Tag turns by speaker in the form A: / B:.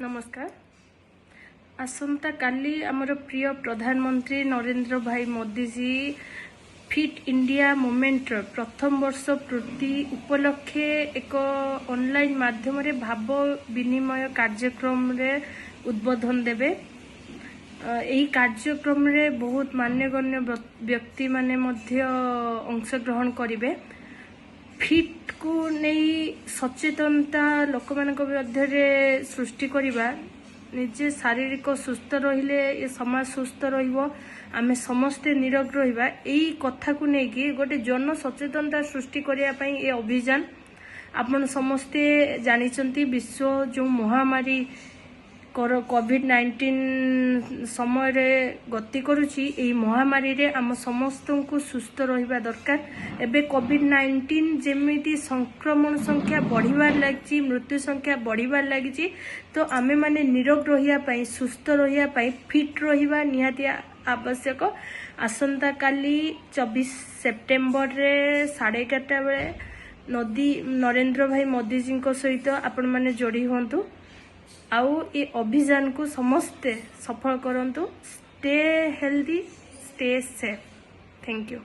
A: नमस्कार। आसंता काली आमर प्रिय प्रधानमंत्री नरेंद्र भाई Modi ji fit India movement प्रथम वर्ष पूर्ति उपलक्षे एक ऑनलाइन माध्यम रे भाव विनिमय कार्यक्रम रे उद्बोधन देवे। यही कार्यक्रम रे बहुत मान्यगण्य व्यक्ति माने मध्य अंशग्रहण करिवे। फिट को नहीं सचेतनता लोक मानक मध्य सृष्टि करिबा, निजे शारीरिक सुस्थ रहिले ये समाज सुस्थ रहिबो, आमे समस्ते निरोग रहिबा, एई कथा को नेकी गोटे जन सचेतनता सृष्टि करिया पई ए अभियान आपण समस्ते जानिचंती। विश्व जो महामारी कोविड-19 समय रे गति करुची, एई महामारी रे आम समस्त को सुस्थ रहिबा दरकार। एबे कोविड-19 जेमिति संक्रमण संख्या बढ़िबार लागिची, मृत्यु संख्या बढ़िबार लागिची, तो आमे माने निरोग रहिया पई, सुस्थ रहिया पई, फिट रहिबा निहाती आवश्यक। आसंता काली 24 सेप्टेम्बर रे 11:30 बेले नरेंद्र भाई मोदी जी को सहित आपण माने जोड़ी होंतु आउ ये अभियान को समस्ते सफल करंतु। Stay healthy, stay safe. Thank you.